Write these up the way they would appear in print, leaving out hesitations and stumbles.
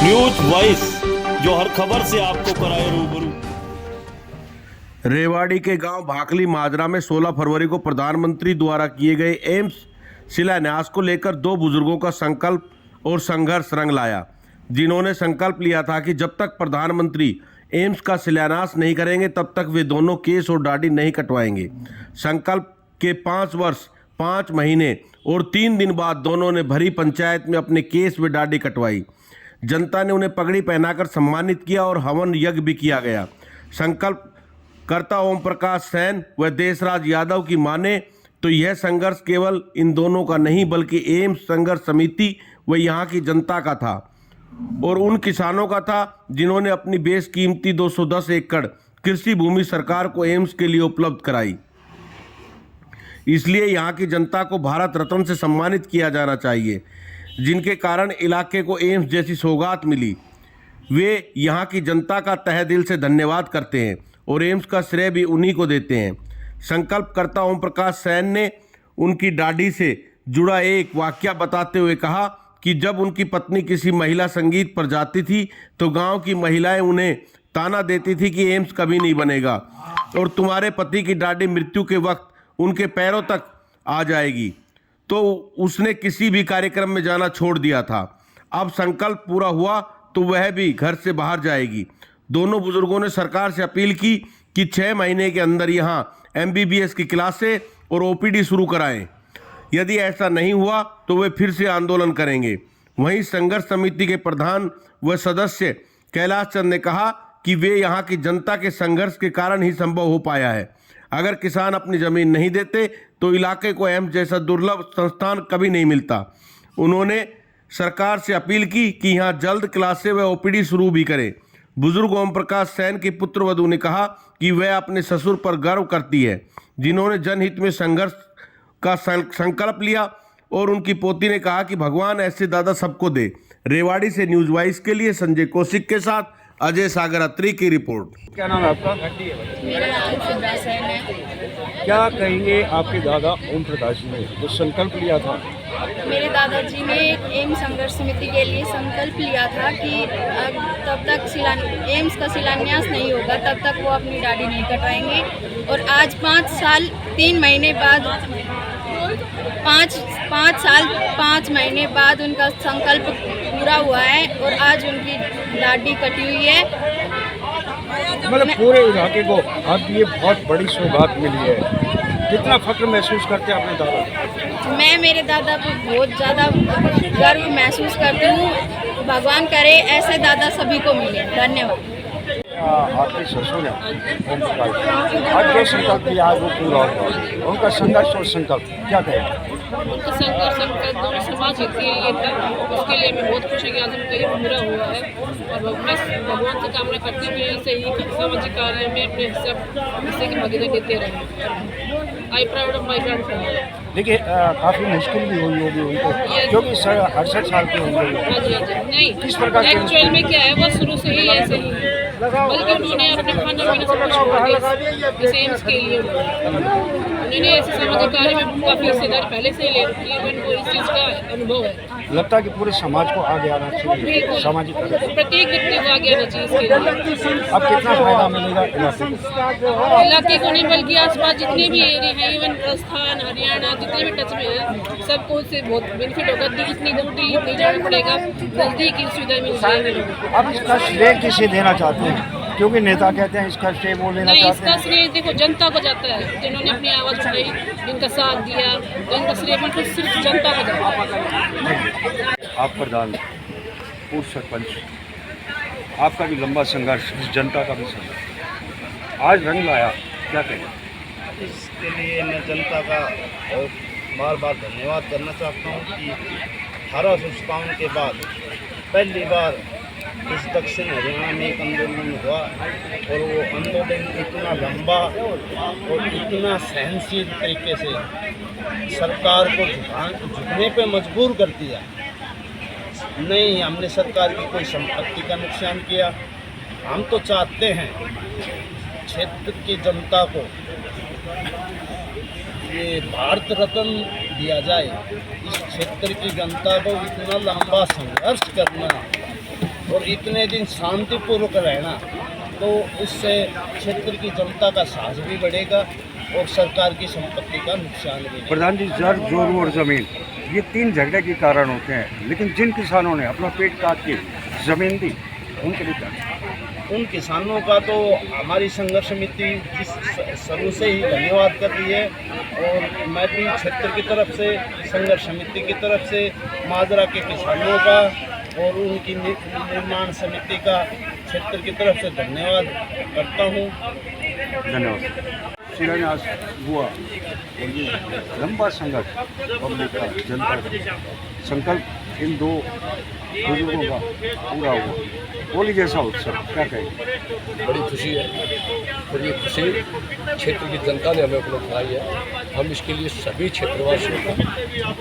News voice, जो हर खबर से आपको कराए रूबरू। रेवाड़ी के गांव भाकली माजरा में 16 फरवरी को प्रधानमंत्री द्वारा किए गए एम्स शिलान्यास को लेकर दो बुजुर्गों का संकल्प और संघर्ष रंग लाया, जिन्होंने संकल्प लिया था कि जब तक प्रधानमंत्री एम्स का शिलान्यास नहीं करेंगे तब तक वे दोनों केस और दाढ़ी नहीं कटवाएंगे। संकल्प के 5 वर्ष 5 महीने और 3 दिन बाद दोनों ने भरी पंचायत में अपने केस व दाढ़ी कटवाई। जनता ने उन्हें पगड़ी पहनाकर सम्मानित किया और हवन यज्ञ भी किया गया। संकल्प कर्ता ओम प्रकाश सैन व देशराज यादव की माने तो यह संघर्ष केवल इन दोनों का नहीं बल्कि एम्स संघर्ष समिति व यहाँ की जनता का था और उन किसानों का था जिन्होंने अपनी बेशकीमती 210 एकड़ कृषि भूमि सरकार को एम्स के लिए उपलब्ध कराई। इसलिए यहाँ की जनता को भारत रत्न से सम्मानित किया जाना चाहिए, जिनके कारण इलाके को एम्स जैसी सौगात मिली। वे यहाँ की जनता का तहे दिल से धन्यवाद करते हैं और एम्स का श्रेय भी उन्हीं को देते हैं। संकल्पकर्ता ओम प्रकाश सैन ने उनकी दाढ़ी से जुड़ा एक वाकया बताते हुए कहा कि जब उनकी पत्नी किसी महिला संगीत पर जाती थी तो गांव की महिलाएं उन्हें ताना देती थी कि एम्स कभी नहीं बनेगा और तुम्हारे पति की दाढ़ी मृत्यु के वक्त उनके पैरों तक आ जाएगी, तो उसने किसी भी कार्यक्रम में जाना छोड़ दिया था। अब संकल्प पूरा हुआ तो वह भी घर से बाहर जाएगी। दोनों बुजुर्गों ने सरकार से अपील की कि 6 महीने के अंदर यहाँ MBBS की क्लासें और OPD शुरू कराएं। यदि ऐसा नहीं हुआ तो वे फिर से आंदोलन करेंगे। वहीं संघर्ष समिति के प्रधान व सदस्य कैलाश चंद ने कहा कि वे यहाँ की जनता के संघर्ष के कारण ही संभव हो पाया है। अगर किसान अपनी जमीन नहीं देते तो इलाके को एम्स जैसा दुर्लभ संस्थान कभी नहीं मिलता। उन्होंने सरकार से अपील की कि यहाँ जल्द क्लासें व OPD शुरू भी करें। बुजुर्ग ओम प्रकाश सैन की पुत्रवधू ने कहा कि वह अपने ससुर पर गर्व करती है, जिन्होंने जनहित में संघर्ष का संकल्प लिया, और उनकी पोती ने कहा कि भगवान ऐसे दादा सबको दे। रेवाड़ी से न्यूज वाइस के लिए संजय कौशिक के साथ अजय सागर अत्री की रिपोर्ट। क्या नाम है आपका? मेरा नाम सिद्धा सैन है। क्या कहेंगे आपके दादा ओम प्रकाश ने जो संकल्प लिया था? मेरे दादाजी ने एम्स संघर्ष समिति के लिए संकल्प लिया था कि अब तब तक एम्स का शिलान्यास नहीं होगा तब तक वो अपनी दाढ़ी नहीं कटवाएंगे। और आज 5 साल 3 महीने बाद 5 साल 5 महीने बाद उनका संकल्प पूरा हुआ है और आज उनकी दाढ़ी कटी हुई है। मतलब पूरे इलाके को अब ये बहुत बड़ी सौगात मिली है। कितना फख्र महसूस करते हैं अपने दादा? मैं मेरे दादा पर बहुत ज़्यादा गर्व महसूस करती हूँ। भगवान करे ऐसे दादा सभी को मिले। धन्यवाद। आपके ससुर हैं ओम प्रकाश, आज जो संकल्प लिया आज वो पूरा होगा। उनका संघर्ष और संकल्प क्या कहें? उनका संकल्प दोनों समाज हित के लिए था, उसके लिए मैं बहुत खुश हूँ कि आज उनका ये पूरा हुआ है। और मैं भगवान से कामना करती हूँ ऐसे ही सामाजिक कार्य में अपने हिस्से की भागीदारी देते रहें। I proud of my grandfather. देखिए काफ़ी मुश्किल भी हुई होगी उनको, क्योंकि 68 साल के होंगे। हाँ जी, हाँ जी। नहीं, किस प्रकार एक्चुअल में क्या है वो शुरू से ही ऐसे ही है, बल्कि उन्होंने अपने खाना पीना सब कुछ छोड़ दिया इस एम्स के लिए। उन्होंने ऐसे सामाजिक कार्य में काफ़ी हिस्सेदारी पहले से ही ले रखी है, उनको इस चीज़ का अनुभव है। लगता है कि पूरे समाज को आगे आना चाहिए बिल्कुल, सामाजिक कार्य। प्रत्येक व्यक्ति को आगे आना चाहिए इसके लिए। अब कितना फायदा मिलेगा इलाके को नहीं बल्कि आसपास जितने भी एरिया हैं, इवन राजस्थान हरियाणा जितने भी टच में है सबको उससे बहुत बेनिफिट होगा। इतनी दूर दिल्ली नहीं जाना पड़ेगा, नज़दीक की सुविधा मिल जाएगी। अब इसका श्रेय किसे देना चाहते हैं? क्योंकि नेता कहते हैं इसका श्रेय वो लेना नहीं, चाहते इसका हैं। श्रेय देखो जनता को जाता है, जिन्होंने अपनी आवाज़ उठाई, जिनका साथ दिया, तो इनका श्रेय बिल्कुल सिर्फ जनता को जाता है। आप प्रधान, पूर्व सरपंच, आपका भी लंबा संघर्ष, इस जनता का भी संघर्ष आज रंग लाया, क्या कहें? इसके लिए मैं जनता का बार बार धन्यवाद करना चाहता हूँ कि 1857 के बाद पहली बार इस दक्षिण हरियाणा में एक आंदोलन हुआ और वो आंदोलन इतना लंबा और इतना सहनशील तरीके से सरकार को झुकने पे मजबूर कर दिया। नहीं, हमने सरकार की कोई संपत्ति का नुकसान किया। हम तो चाहते हैं क्षेत्र की जनता को ये भारत रत्न दिया जाए। इस क्षेत्र की जनता को इतना लंबा संघर्ष करना और इतने दिन शांतिपूर्वक रहना, तो इससे क्षेत्र की जनता का साहस भी बढ़ेगा और सरकार की संपत्ति का नुकसान भी नहीं। प्रधान जी, जर जोर और ज़मीन ये 3 झगड़े के कारण होते हैं, लेकिन जिन किसानों ने अपना पेट काट के ज़मीन दी उनके लिए क्या? उन किसानों का तो हमारी संघर्ष समिति जिस शुरू से ही धन्यवाद कर रही है, और मैं भी क्षेत्र की तरफ से, संघर्ष समिति की तरफ से माजरा के किसानों का और उनकी निर्माण समिति का क्षेत्र की तरफ से धन्यवाद करता हूँ। धन्यवाद। शिलान्यास हुआ और ये लंबा संघर्ष पब्लिक का, जनता का संकल्प इन 2 बुजुर्गों का पूरा हुआ। होली जैसा उत्सव, क्या कहेंगे? बड़ी खुशी है और ये खुशी क्षेत्र की जनता ने हमें उपलब्ध कराई है। हम इसके लिए सभी क्षेत्रवासियों का,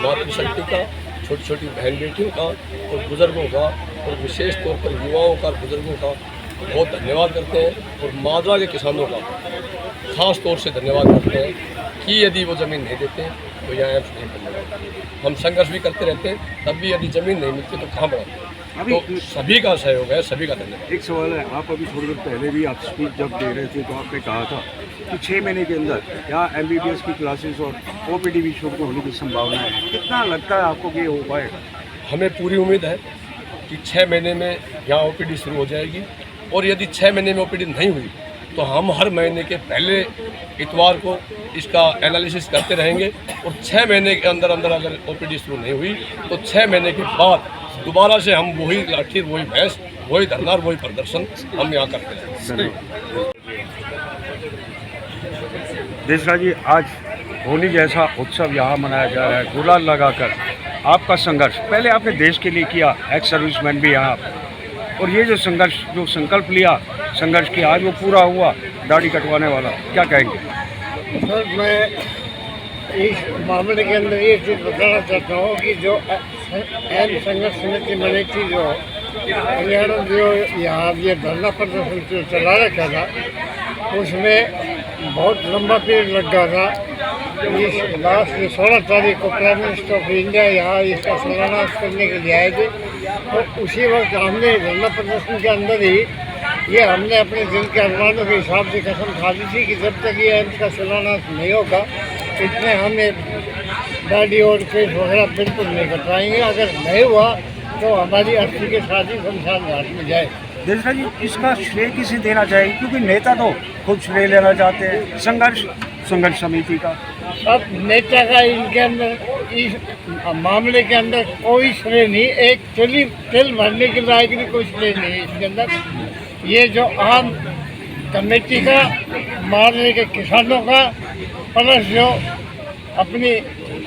मातृशक्ति का, छोटी छोटी बहन बेटियों का और बुज़ुर्गों का, और विशेष तौर पर युवाओं का, बुज़ुर्गों का बहुत धन्यवाद करते हैं। और माजरा के किसानों का ख़ास तौर से धन्यवाद करते हैं कि यदि वो ज़मीन नहीं देते तो यहाँ एम्स नहीं बनता। हम संघर्ष भी करते रहते हैं, तब भी यदि ज़मीन नहीं मिलती तो कहाँ बढ़ाते? तो सभी का सहयोग है, सभी का धन्यवाद। एक सवाल है, आप अभी थोड़ी देर पहले भी आप स्पीच जब दे रहे थे तो आपने कहा था कि 6 महीने के अंदर यहाँ MBBS की क्लासेस और OPD भी शुरू होने की संभावना है। कितना लगता है आपको कि ये हो पाएगा? हमें पूरी उम्मीद है कि 6 महीने में यहाँ OPD शुरू हो जाएगी, और यदि 6 महीने में OPD नहीं हुई तो हम हर महीने के पहले इतवार को इसका एनालिसिस करते रहेंगे, और 6 महीने के अंदर अंदर अगर OPD शुरू नहीं हुई तो 6 महीने के बाद दोबारा से हम वही लाठी, वही भैंस, वही धरना और वही प्रदर्शन हम यहाँ करते रहेंगे। देशराज जी, आज होली जैसा उत्सव यहाँ मनाया जा रहा है, गुलाल लगाकर आपका संघर्ष पहले आपने देश के लिए किया, एक्स सर्विसमैन भी यहाँ, और ये जो संघर्ष, जो संकल्प लिया संघर्ष किया, आज वो पूरा हुआ, दाढ़ी कटवाने वाला, क्या कहेंगे? सर, मैं इस मामले के अंदर ये चीज़ बताना चाहता हूँ कि जो एम संघर्ष समिति बनी थी, जो हरियाणा जो यहाँ ये धरना प्रदर्शन जो चला रखा था, उसमें बहुत लंबा पीरियड लग गया था। इस लास्ट 16 तारीख को प्राइम मिनिस्टर ऑफ इंडिया यहाँ इसका शिलान्यास करने के लिए आए थे, तो उसी वक्त हमने धरना प्रदर्शन के अंदर ही ये हमने अपने दिल के अरमानों के हिसाब से कसम खा दी थी कि जब तक ये एम्स का शिलान्यास नहीं होगा इसमें हमें दाढ़ी और केस वगैरह बिल्कुल नहीं कटवाएंगे। अगर नहीं हुआ तो हमारी अर्थी के साथ ही शमशान घाट में जाए। देशराज जी, इसका श्रेय किसे देना चाहिए? क्योंकि नेता तो खुद श्रेय लेना चाहते हैं, संघर्ष समिति का। अब नेता का इनके अंदर, इस मामले के अंदर कोई श्रेय नहीं, एक तिल भरने के लायक भी कोई श्रेय नहीं है इसके अंदर। ये जो आम कमेटी का, मारने के किसानों का, प्लस जो अपनी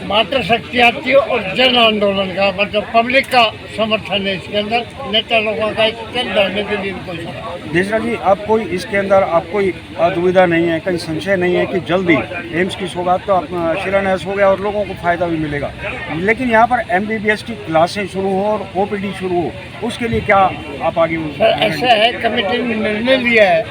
मातृशक्ति आती है और जन आंदोलन का, मतलब पब्लिक का समर्थन है इसके अंदर। नेता लोगों का एक तिल भरने के लिए कोई। देशराज जी, आप कोई इसके अंदर आप कोई दुविधा नहीं है, कहीं संशय नहीं है कि जल्दी एम्स की सौगात तो शिलान्यास हो गया और लोगों को फायदा भी मिलेगा, लेकिन यहाँ पर MBBS की क्लासें शुरू हो और OPD शुरू हो, उसके लिए क्या आप आगे? सर, ऐसा है, कमेटी ने निर्णय लिया है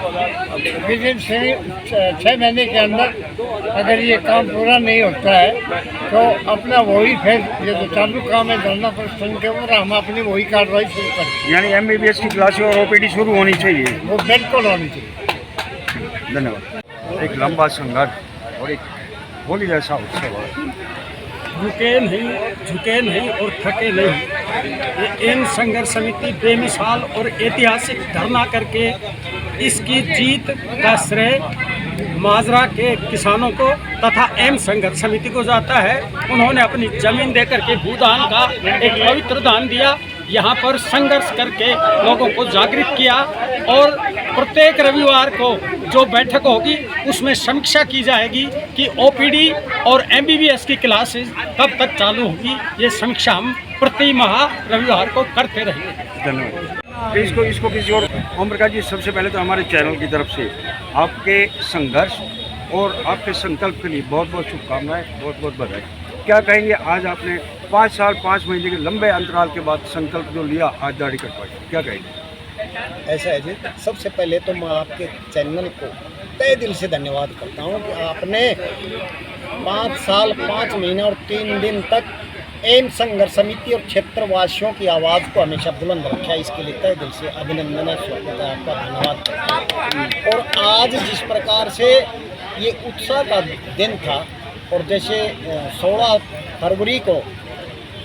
विदिन 6 महीने के अंदर अगर ये काम पूरा नहीं होता है तो अपना वही फिर ये जो चालू काम है धरना प्रदर्शन के ऊपर हम अपनी वही कार्रवाई शुरू करें। यानी MBBS की क्लासें और OPD शुरू होनी चाहिए, वो बिल्कुल होनी चाहिए। धन्यवाद। एक लंबा संघर्ष और एक होली जैसा उत्सव है। रुके नहीं, झुके नहीं और थके नहीं। ये एम संघर्ष समिति बेमिसाल और ऐतिहासिक धरना करके इसकी जीत का श्रेय माजरा के किसानों को तथा एम संघर्ष समिति को जाता है। उन्होंने अपनी जमीन देकर के भूदान का एक पवित्र दान दिया, यहाँ पर संघर्ष करके लोगों को जागृत किया, और प्रत्येक रविवार को जो बैठक होगी उसमें समीक्षा की जाएगी कि OPD और MBBS की क्लासेस कब तक चालू होगी। ये समीक्षा हम प्रति माह रविवार को करते रहेंगे। धन्यवाद। इसको किसी और ओम प्रकाश जी, सबसे पहले तो हमारे चैनल की तरफ से आपके संघर्ष और आपके संकल्प के लिए बहुत बहुत शुभकामनाएं, बहुत बहुत बधाई। क्या कहेंगे, आज आपने 5 साल 5 महीने के लंबे अंतराल के बाद संकल्प जो लिया, आज दाढ़ी कटवाई, क्या कहेंगे? ऐसा है जी, सबसे पहले तो मैं आपके चैनल को तहे दिल से धन्यवाद करता हूं कि आपने 5 साल 5 महीने और 3 दिन तक एम्स संघर्ष समिति और क्षेत्रवासियों की आवाज़ को हमेशा बुलंद रखा, इसके लिए तहे दिल से अभिनंदन है, स्वागत है, आपका धन्यवाद करता हूँ। और आज जिस प्रकार से ये उत्साह का दिन था और जैसे 16 फरवरी को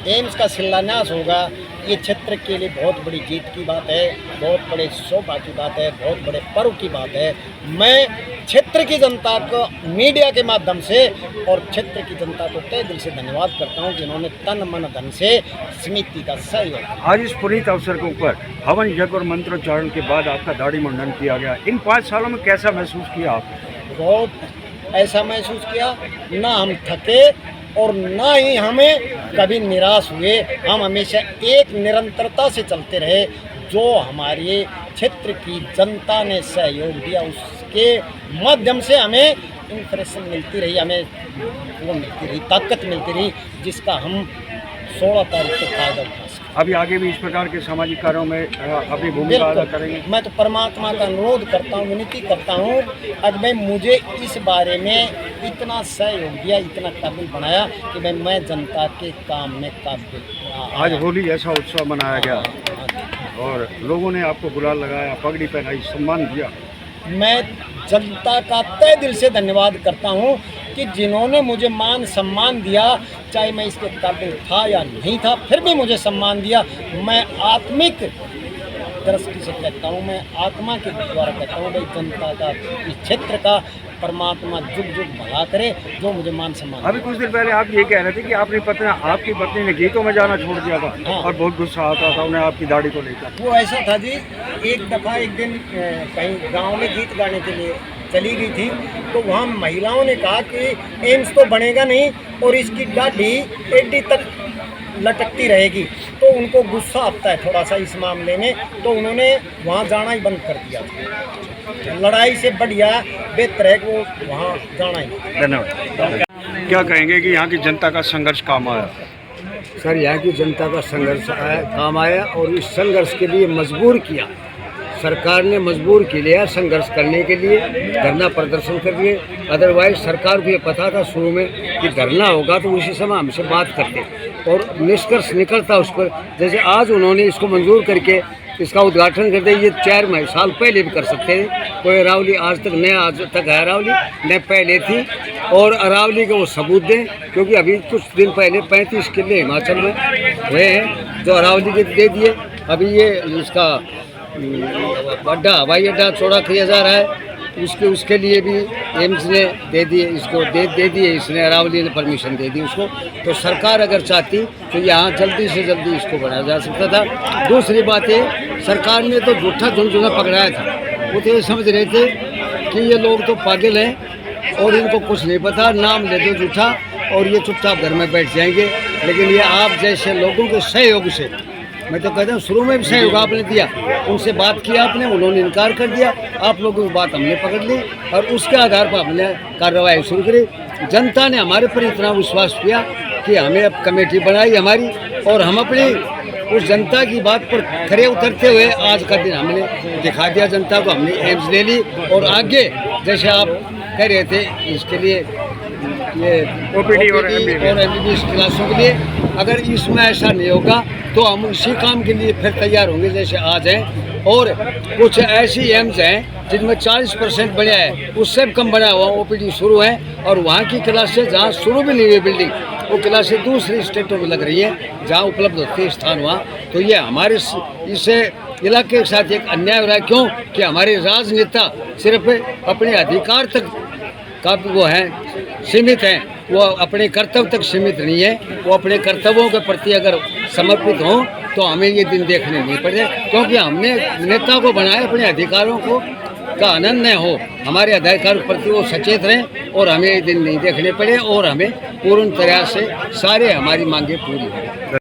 एम्स का शिलान्यास होगा, ये क्षेत्र के लिए बहुत बड़ी जीत की बात है, बहुत बड़े शोभा की बात है, बहुत बड़े पर्व की बात है। मैं क्षेत्र की जनता को मीडिया के माध्यम से और क्षेत्र की जनता को तहे दिल से धन्यवाद करता हूं, जिन्होंने तन मन धन से समिति का सहयोग। आज इस पुनीत अवसर के ऊपर हवन यज्ञ और मंत्रोच्चारण के बाद आपका दाढ़ी मुंडन किया गया। इन 5 सालों में कैसा महसूस किया आपने? बहुत ऐसा महसूस किया, ना हम थके और ना ही हमें कभी निराश हुए। हम हमेशा एक निरंतरता से चलते रहे। जो हमारे क्षेत्र की जनता ने सहयोग दिया, उसके माध्यम से हमें इंप्रेशन मिलती रही, हमें वो मिलती रही, ताकत मिलती रही, जिसका हम 16 तारीख को फायदा उठा सकें। अभी आगे भी इस प्रकार के सामाजिक कार्यों में अपनी भूमिका अदा करेंगे। मैं तो परमात्मा का अनुरोध करता हूँ, विनती करता हूँ, अब मैं मुझे इस बारे में इतना सहयोग दिया, इतना काबिल बनाया कि मैं जनता के काम में काबिल। आज होली ऐसा उत्सव मनाया गया और लोगों ने आपको गुलाल लगाया, पगड़ी पहनाई, सम्मान दिया। मैं जनता का तहे दिल से धन्यवाद करता हूं कि जिन्होंने मुझे मान सम्मान दिया, चाहे मैं इसके काबिल था या नहीं था, फिर भी मुझे सम्मान दिया। मैं आत्मिक दृष्टि से कहता हूं, मैं आत्मा के द्वारा कहता हूं, भाई जनता का, इस क्षेत्र का परमात्मा जुग जुग भला करे, जो मुझे मान सम्मान। अभी कुछ दिन पहले आप ये कह रहे थे कि आपकी पत्नी ने गीतों में जाना छोड़ दिया था। हाँ। और बहुत गुस्सा आता था उन्हें आपकी दाढ़ी को लेकर। वो ऐसा था जी, एक दफ़ा एक दिन कहीं गांव में गीत गाने के लिए चली गई थी, तो वहाँ महिलाओं ने कहा कि एम्स तो बनेगा नहीं और इसकी दाढ़ी एडी तक लटकती रहेगी। तो उनको गुस्सा आता है थोड़ा सा इस मामले में, तो उन्होंने वहाँ जाना ही बंद कर दिया था। लड़ाई से बढ़िया बेहतर है कि वो वहाँ जाना ही। धन्यवाद। क्या कहेंगे कि यहाँ की जनता का संघर्ष काम आया? सर, यहाँ की जनता का संघर्ष काम आया और इस संघर्ष के लिए मजबूर किया, सरकार ने मजबूर किया संघर्ष करने के लिए, धरना प्रदर्शन कर दिए। अदरवाइज सरकार को ये पता था शुरू में कि धरना होगा, तो उसी समय हमसे बात करते और निष्कर्ष निकलता उस पर। जैसे आज उन्होंने इसको मंजूर करके इसका उद्घाटन कर दिया, ये 4 साल पहले भी कर सकते हैं। कोई अरावली आज तक न आज तक है अरावली न पहले थी, और अरावली के वो सबूत दें, क्योंकि अभी कुछ दिन पहले 35 किले हिमाचल में हुए हैं जो अरावली के दे दिए। अभी ये इसका अड्डा, हवाई अड्डा चौड़ा किया जा रहा है, उसके लिए भी एम्स ने दे दिए, इसको दे दिए, इसने अरावली ने परमिशन दे दी उसको। तो सरकार अगर चाहती तो यहाँ जल्दी से जल्दी इसको बनाया जा सकता था। दूसरी बात है, सरकार ने तो झूठा झुनझुना पकड़ाया था। वो तो ये समझ रहे थे कि ये लोग तो पागल हैं और इनको कुछ नहीं पता, नाम ले दो झूठा और ये चुपचाप घर में बैठ जाएंगे। लेकिन ये आप जैसे लोगों के सहयोग से, मैं तो कहता हूँ शुरू में भी सहयोग आपने दिया, उनसे बात किया आपने, उन्होंने इनकार कर दिया, आप लोगों की बात हमने पकड़ ली और उसके आधार पर हमने कार्रवाई शुरू करी। जनता ने हमारे पर इतना विश्वास किया कि हमें अब कमेटी बनाई हमारी, और हम अपनी उस जनता की बात पर खरे उतरते हुए आज का दिन हमने दिखा दिया जनता को। हमने एम्स ले ली और आगे जैसे आप कह रहे थे इसके लिए ये ओपीडी और एमबीबीएस क्लासों के लिए, अगर इसमें ऐसा नहीं होगा तो हम उसी काम के लिए फिर तैयार होंगे जैसे आज हैं। और कुछ ऐसी एम्स हैं जिनमें 40% बना है, उससे भी कम बना हुआ ओपीडी शुरू है, और वहाँ की क्लासेस जहाँ शुरू भी नहीं हुई बिल्डिंग, वो क्लासेस दूसरी स्टेटों में लग रही हैं जहाँ उपलब्ध होते हैं स्थान वहाँ। तो ये हमारे इसे इलाके के साथ एक अन्याय हो रहा है। क्यों कि हमारे राजनेता सिर्फ अपने अधिकार तक का वो हैं सीमित हैं, वो अपने कर्तव्य तक सीमित नहीं है। वो अपने कर्तव्यों के प्रति अगर समर्पित हों तो हमें ये दिन देखने नहीं पड़े, क्योंकि हमने नेता को बनाया अपने अधिकारों को का आनंद न हो, हमारे अधिकारों के प्रति वो सचेत रहें और हमें ये दिन नहीं देखने पड़े और हमें पूर्ण तरह से सारे हमारी मांगें पूरी हों।